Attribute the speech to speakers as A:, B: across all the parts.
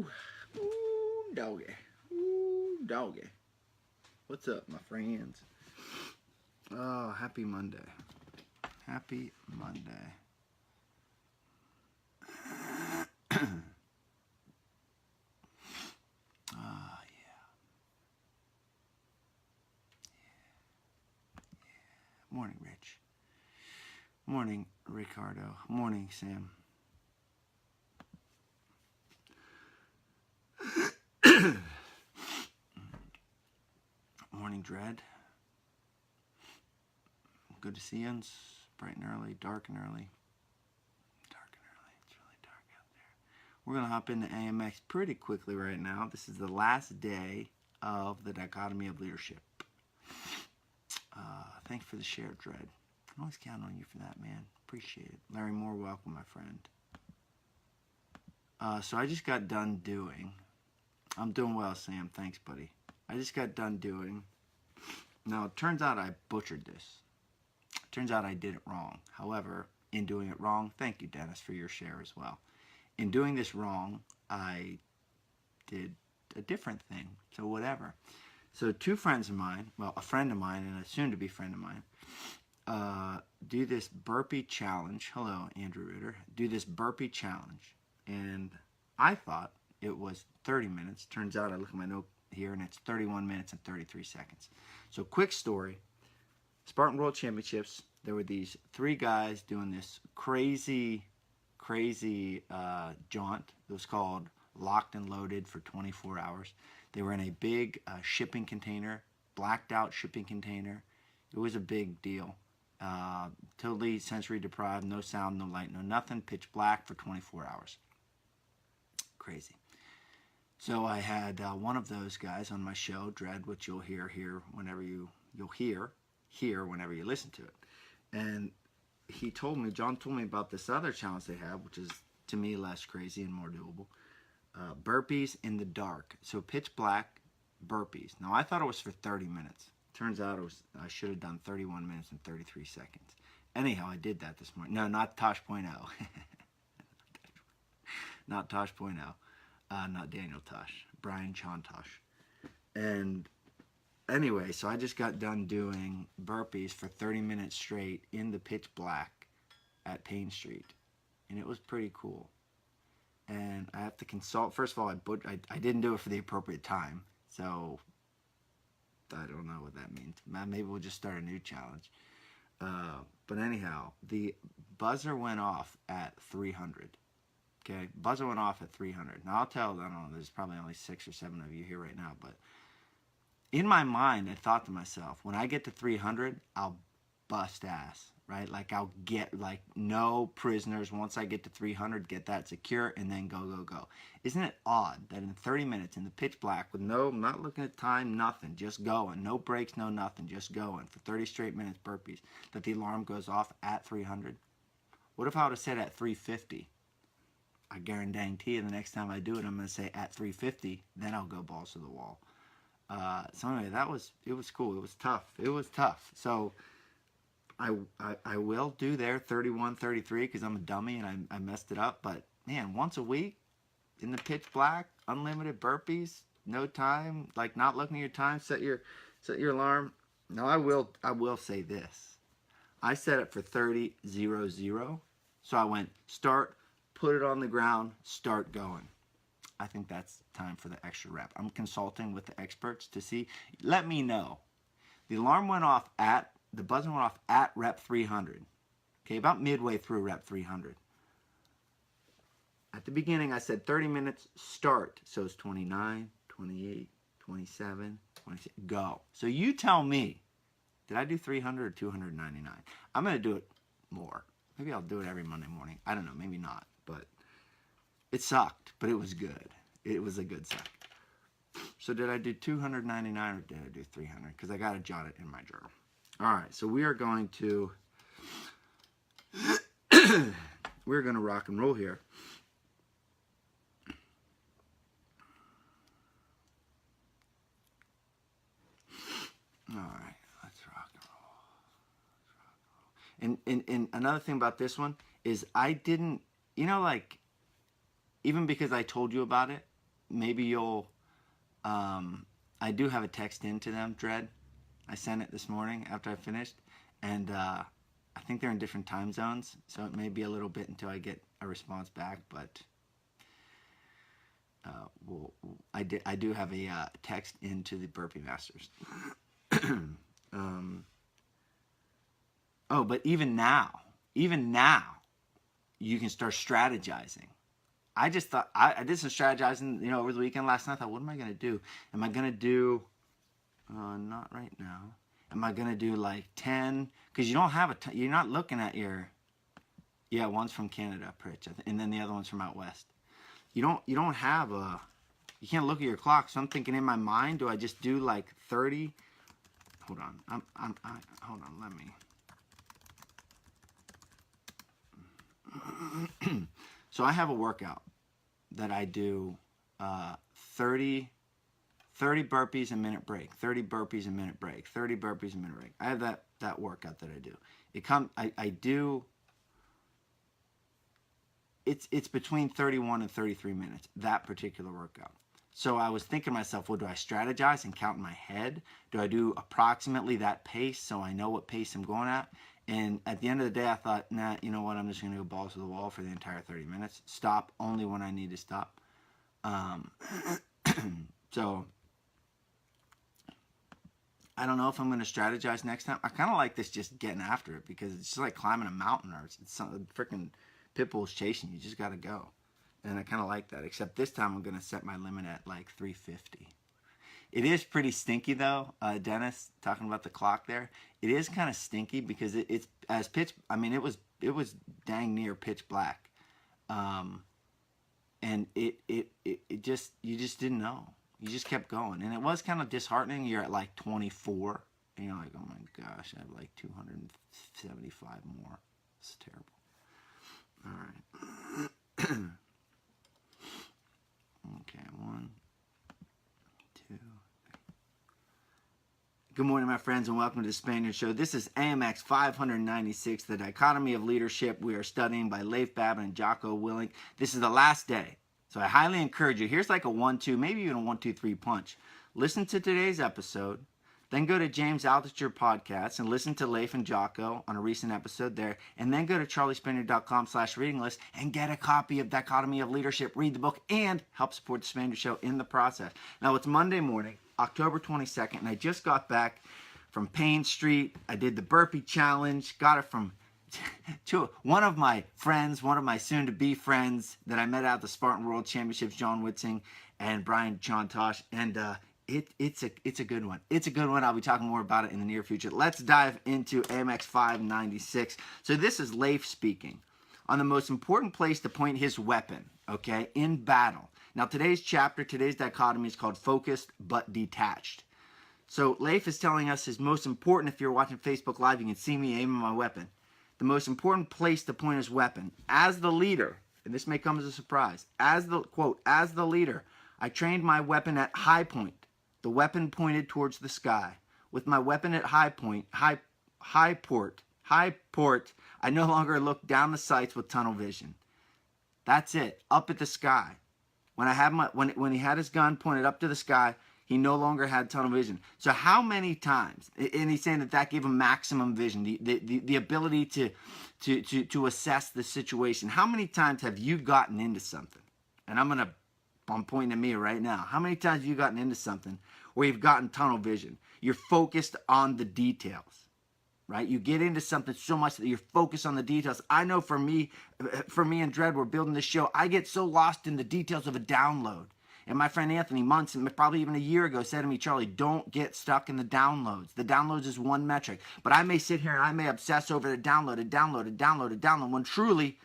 A: Ooh, doggy. Ooh, doggy. What's up, my friends? Oh, happy Monday. Happy Monday. Oh, yeah. Morning, Rich. Morning, Ricardo. Morning, Sam. Morning, Dread. Good to see you. It's bright and early, dark and early. Dark and early. It's really dark out there. We're going to hop into AMX pretty quickly right now. This is the last day of the Dichotomy of Leadership. Thanks for the share, Dread. I can always count on you for that, man. Appreciate it. Larry Moore, welcome, my friend. So I just got done doing. I'm doing well, Sam. Thanks, buddy. I just got done doing. Now, it turns out I butchered this. It turns out I did it wrong. However, in doing it wrong, thank you, Dennis, for your share as well. In doing this wrong, I did a different thing. So whatever. So two friends of mine, well, a friend of mine and a soon-to-be friend of mine, do this burpee challenge. Hello, Andrew Ritter. Do this burpee challenge. And I thought it was 30 minutes. Turns out I look at my note here, and it's 31 minutes and 33 seconds. So quick story. Spartan World Championships, there were these three guys doing this crazy jaunt. It was called Locked and Loaded for 24 hours. They were in a big shipping container, blacked out shipping container. It was a big deal. Totally sensory deprived, no sound, no light, no nothing, pitch black for 24 hours. Crazy. So I had one of those guys on my show, Dread, which you'll hear whenever you'll hear whenever you listen to it. And John told me about this other challenge they have, which is to me less crazy and more doable. Burpees in the dark. So pitch black burpees. Now I thought it was for 30 minutes. Turns out I should have done 31 minutes and 33 seconds. Anyhow, I did that this morning. No, not Tosh.0. Not Tosh.0. Not Daniel Tosh. Brian Chan Tosh. And anyway, so I just got done doing burpees for 30 minutes straight in the pitch black at Payne Street. And it was pretty cool. And I have to consult. First of all, I didn't do it for the appropriate time. So I don't know what that means. Maybe we'll just start a new challenge. But anyhow, the buzzer went off at 300. Okay, buzzer went off at 300. Now I don't know, there's probably only 6 or 7 of you here right now, but in my mind, I thought to myself, when I get to 300, I'll bust ass, right? Like I'll get no prisoners once I get to 300, get that secure, and then go. Isn't it odd that in 30 minutes in the pitch black with not looking at time, nothing, just going, no breaks, no nothing, just going for 30 straight minutes burpees, that the alarm goes off at 300? What if I would have said at 350? I guarantee you the next time I do it, I'm going to say at 350, then I'll go balls to the wall. So anyway, it was cool. It was tough. So I will do there 31, 33 because I'm a dummy and I messed it up. But man, once a week in the pitch black, unlimited burpees, no time, like not looking at your time, set your alarm. Now I will say this. I set it for 30:00. So I went start, put it on the ground, start going. I think that's time for the extra rep. I'm consulting with the experts to see. Let me know. The buzzer went off at rep 300. Okay, about midway through rep 300. At the beginning, I said 30 minutes, start. So it's 29, 28, 27, 26, go. So you tell me, did I do 300 or 299? I'm going to do it more. Maybe I'll do it every Monday morning. I don't know, maybe not. But it sucked, but it was good. It was a good suck. So did I do 299 or did I do 300? Because I got to jot it in my journal. All right, so we are going to rock and roll here. All right, let's rock and roll. And another thing about this one is I didn't, even because I told you about it, maybe you'll, I do have a text into them, Dread. I sent it this morning after I finished, and I think they're in different time zones, so it may be a little bit until I get a response back, but I do have a text into the Burpee Masters. Oh, but even now, you can start strategizing. I just thought, I did some strategizing, over the weekend last night. I thought, what am I going to do? Am I going to do, not right now. Am I going to do like 10? Because you don't have you're not looking at your, yeah, one's from Canada, Pritch, and then the other one's from out west. You don't have you can't look at your clock. So I'm thinking in my mind, do I just do like 30? Hold on, hold on, let me. So I have a workout that I do 30 burpees a minute break, 30 burpees a minute break, 30 burpees a minute break. I have that workout that I do. I do, it's between 31 and 33 minutes, that particular workout. So I was thinking to myself, well, do I strategize and count in my head? Do I do approximately that pace so I know what pace I'm going at? And at the end of the day, I thought, nah, you know what? I'm just going to go balls to the wall for the entire 30 minutes. Stop only when I need to stop. So I don't know if I'm going to strategize next time. I kind of like this just getting after it because it's just like climbing a mountain, or it's some freaking pit bull's chasing you. You just got to go. And I kind of like that, except this time I'm going to set my limit at like 350. It is pretty stinky though, Dennis, talking about the clock there. It is kind of stinky because it's as pitch, I mean, it was dang near pitch black. And it just, you just didn't know. You just kept going. And it was kind of disheartening. You're at like 24 and you're like, oh my gosh, I have like 275 more. It's terrible. All right. Okay, 1, 2, 3. Good morning, my friends, and welcome to the Spaniard Show. This is AMX 596, The Dichotomy of Leadership. We are studying by Leif Babin and Jocko Willink. This is the last day, so I highly encourage you. Here's like a 1-2, maybe even a 1-2-3 punch. Listen to today's episode, then go to James Altucher podcast and listen to Leif and Jocko on a recent episode there, and then go to charliespaniard.com/reading list and get a copy of Dichotomy of Leadership, read the book, and help support the Spaniard Show in the process. Now, it's Monday morning, October 22nd, and I just got back from Payne Street. I did the burpee challenge, got it from one of my friends, one of my soon-to-be friends that I met at the Spartan World Championships, John Witzing and Brian Chontosh, and it's a good one. It's a good one. I'll be talking more about it in the near future. Let's dive into AMX 596. So this is Leif speaking on the most important place to point his weapon, okay, in battle. Now today's chapter, today's dichotomy is called Focused but Detached. So Leif is telling us his most important, if you're watching Facebook Live, you can see me aiming my weapon. The most important place to point his weapon as the leader, and this may come as a surprise, as the, quote, as the leader, I trained my weapon at high point. The weapon pointed towards the sky. With my weapon at high point, high port, I no longer look down the sights with tunnel vision. That's it, up at the sky. When I had when he had his gun pointed up to the sky, he no longer had tunnel vision. So how many times, and he's saying that gave him maximum vision, the ability to assess the situation. How many times have you gotten into something? And I'm pointing at me right now. How many times have you gotten into something where you've gotten tunnel vision? You're focused on the details, right? You get into something so much that you're focused on the details. I know for me and Dredd, we're building this show. I get so lost in the details of a download. And my friend Anthony, months, probably even a year ago, said to me, Charlie, don't get stuck in the downloads. The downloads is one metric. But I may sit here and I may obsess over the download, when truly,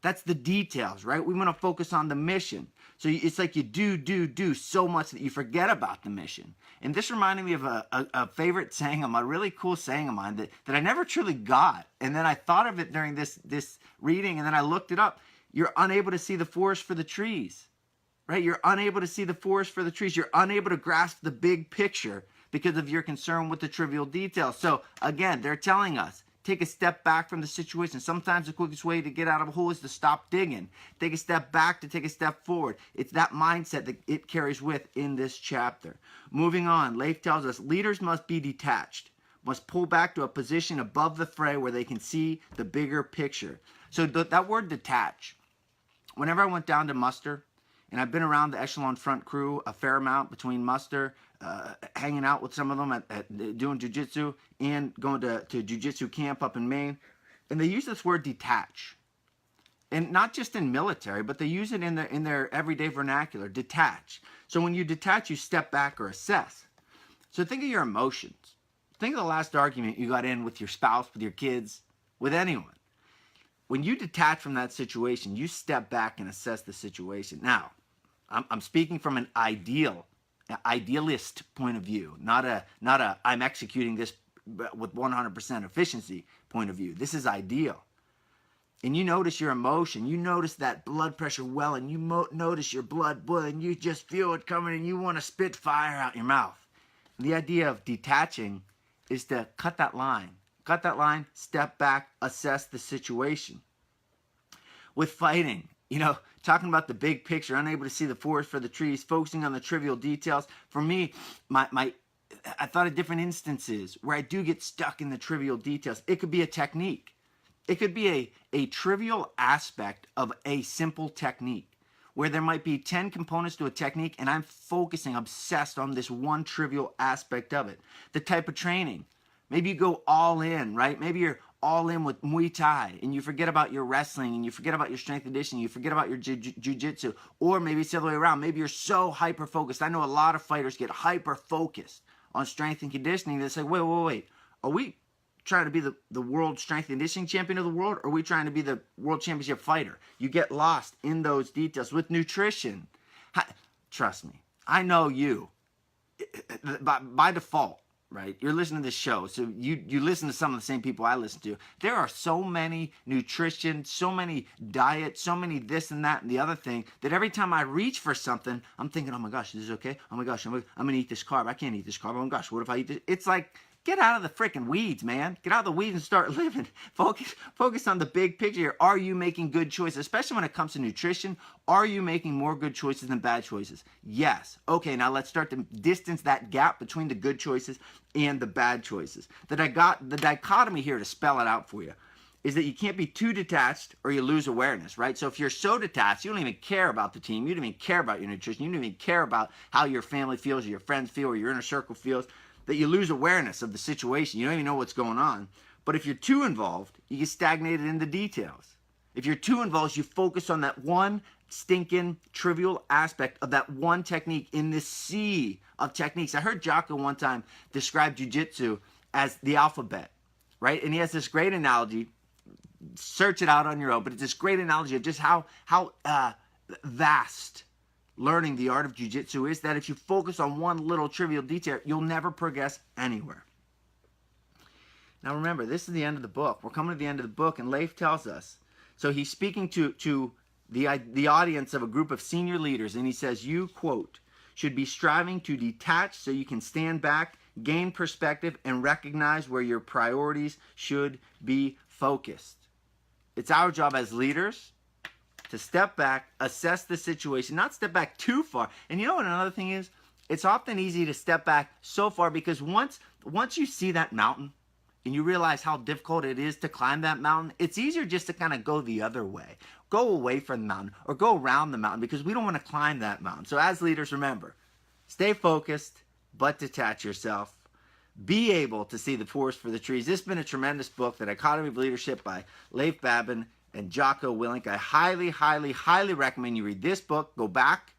A: that's the details, right? We want to focus on the mission. So it's like you do so much that you forget about the mission. And this reminded me of a favorite saying of mine, a really cool saying of mine that I never truly got. And then I thought of it during this reading, and then I looked it up. You're unable to see the forest for the trees, right? You're unable to see the forest for the trees. You're unable to grasp the big picture because of your concern with the trivial details. So again, they're telling us, take a step back from the situation. Sometimes the quickest way to get out of a hole is to stop digging. Take a step back to take a step forward. It's that mindset that it carries with in this chapter. Moving on, Leif tells us leaders must be detached, must pull back to a position above the fray where they can see the bigger picture. So that word detach, whenever I went down to muster, and I've been around the echelon front crew a fair amount between muster, hanging out with some of them at doing jiu-jitsu and going to jiu-jitsu camp up in Maine. And they use this word detach. And not just in military, but they use it in their everyday vernacular, detach. So when you detach, you step back or assess. So think of your emotions. Think of the last argument you got in with your spouse, with your kids, with anyone. When you detach from that situation, you step back and assess the situation. Now, I'm speaking from an idealist point of view, not a I'm executing this with 100% efficiency point of view. This is ideal. And you notice your emotion, you notice that blood pressure welling, you notice your blood boiling, you just feel it coming and you want to spit fire out your mouth. And the idea of detaching is to cut that line, step back, assess the situation. With fighting, talking about the big picture, unable to see the forest for the trees, focusing on the trivial details. For me, I thought of different instances where I do get stuck in the trivial details. It could be a technique. It could be a trivial aspect of a simple technique where there might be 10 components to a technique and I'm focusing, obsessed on this one trivial aspect of it. The type of training. Maybe you go all in, right? Maybe you're all in with Muay Thai and you forget about your wrestling and you forget about your strength and conditioning, you forget about your jiu-jitsu, or maybe it's the other way around. Maybe you're so hyper-focused. I know a lot of fighters get hyper-focused on strength and conditioning. They say, wait. Are we trying to be the world strength and conditioning champion of the world, or are we trying to be the world championship fighter? You get lost in those details. With nutrition, trust me, I know you, by default, right? You're listening to this show, so you listen to some of the same people I listen to. There are so many nutrition, so many diets, so many this and that and the other thing, that every time I reach for something, I'm thinking, oh my gosh, this is okay? Oh my gosh, I'm going to eat this carb. I can't eat this carb. Oh my gosh, what if I eat this? It's like, get out of the freaking weeds, man. Get out of the weeds and start living. Focus on the big picture here. Are you making good choices? Especially when it comes to nutrition, are you making more good choices than bad choices? Yes. Okay, now let's start to distance that gap between the good choices and the bad choices. The dichotomy here, to spell it out for you, is that you can't be too detached or you lose awareness, right? So if you're so detached, you don't even care about the team. You don't even care about your nutrition. You don't even care about how your family feels or your friends feel or your inner circle feels, that you lose awareness of the situation. You don't even know what's going on. But if you're too involved, you get stagnated in the details. If you're too involved, you focus on that one stinking trivial aspect of that one technique in this sea of techniques. I heard Jocko one time describe jiu-jitsu as the alphabet, right? And he has this great analogy. Search it out on your own, but it's this great analogy of just how vast learning the art of jiu-jitsu is, that if you focus on one little trivial detail, you'll never progress anywhere. Now remember, this is the end of the book. We're coming to the end of the book, and Leif tells us. So he's speaking to the audience of a group of senior leaders, and he says, you, quote, should be striving to detach so you can stand back, gain perspective, and recognize where your priorities should be focused. It's our job as leaders to step back, assess the situation, not step back too far. And you know what another thing is? It's often easy to step back so far because once you see that mountain and you realize how difficult it is to climb that mountain, it's easier just to kind of go the other way. Go away from the mountain or go around the mountain because we don't want to climb that mountain. So as leaders, remember, stay focused, but detach yourself. Be able to see the forest for the trees. This has been a tremendous book, The Dichotomy of Leadership by Leif Babin and Jocko Willink. I highly, highly, highly recommend you read this book. Go back,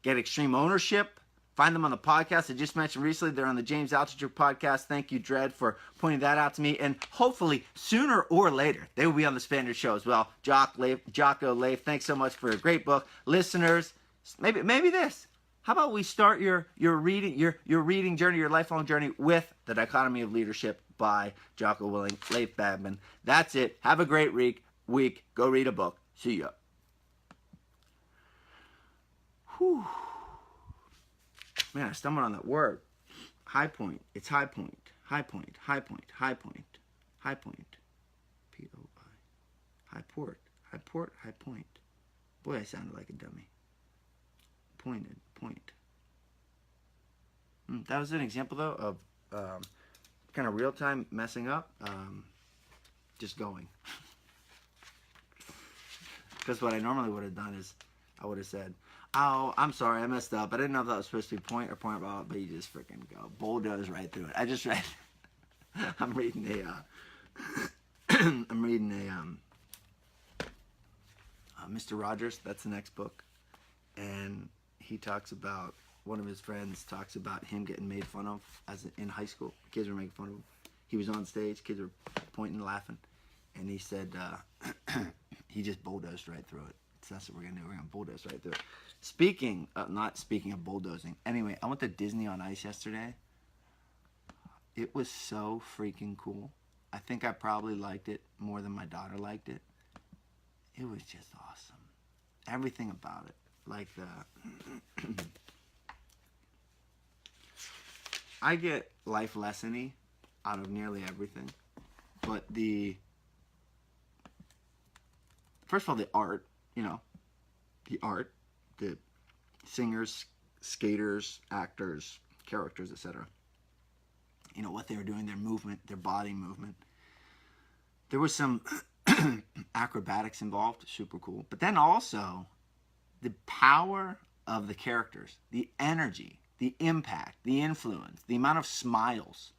A: get Extreme Ownership. Find them on the podcast I just mentioned recently. They're on the James Altucher podcast. Thank you, Dredd, for pointing that out to me. And hopefully, sooner or later, they will be on the Spaniard Show as well. Jocko, Leif, thanks so much for a great book. Listeners, maybe this. How about we start your reading journey, your lifelong journey with The Dichotomy of Leadership by Jocko Willink, Leif Babin. That's it. Have a great week. Go read a book. See ya. Whew. Man, I stumbled on that word. High point. It's high point. High point. High point. High point. High Point. P-O-I. High Port. High Port, High Point. Boy, I sounded like a dummy. Pointed. Point. That was an example, though, of kind of real-time messing up. Just going. Because what I normally would have done is I would have said, oh, I'm sorry, I messed up. I didn't know if that was supposed to be point or point blah, but you just freaking go. Bulldoze right through it. I just read, I'm reading Mr. Rogers, that's the next book. And he talks about, one of his friends talks about him getting made fun of in high school. Kids were making fun of him. He was on stage, kids were pointing and laughing. And he said, he just bulldozed right through it. So that's what we're going to do. We're going to bulldoze right through it. Not speaking of bulldozing. Anyway, I went to Disney on Ice yesterday. It was so freaking cool. I think I probably liked it more than my daughter liked it. It was just awesome. Everything about it. Like I get life lesson-y out of nearly everything. But first of all, the art, the singers, skaters, actors, characters, etc. What they were doing, their movement, their body movement. There was some acrobatics involved, super cool. But then also the power of the characters, the energy, the impact, the influence, the amount of smiles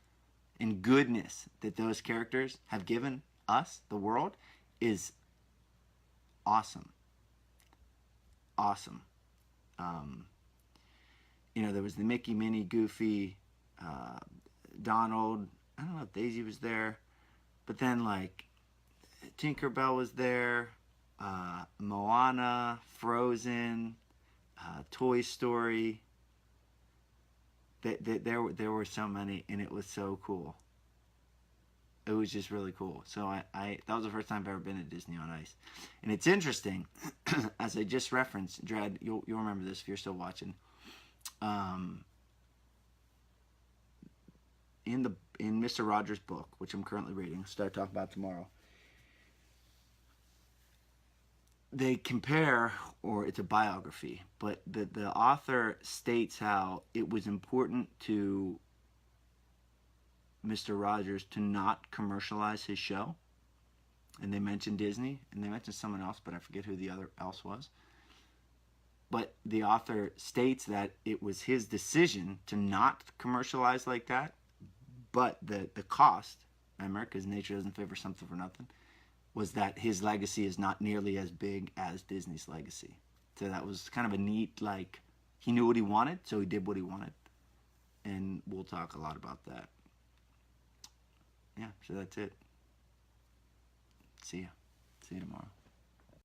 A: and goodness that those characters have given us, the world, is awesome. Awesome. There was the Mickey, Minnie, Goofy, Donald. I don't know if Daisy was there. But then, Tinkerbell was there. Moana, Frozen, Toy Story. There were so many, and it was so cool. It was just really cool. So that was the first time I've ever been to Disney on Ice. And it's interesting, as I just referenced, Dred, you'll remember this if you're still watching. In Mr. Rogers' book, which I'm currently reading, start talking about tomorrow, they compare, or it's a biography, but the author states how it was important to Mr. Rogers to not commercialize his show. And they mentioned Disney, and they mentioned someone else, but I forget who the other else was. But the author states that it was his decision to not commercialize like that, but the cost, remember, because nature doesn't favor something for nothing, was that his legacy is not nearly as big as Disney's legacy. So that was kind of a neat, he knew what he wanted, so he did what he wanted. And we'll talk a lot about that. Yeah, so that's it. See ya. See you tomorrow.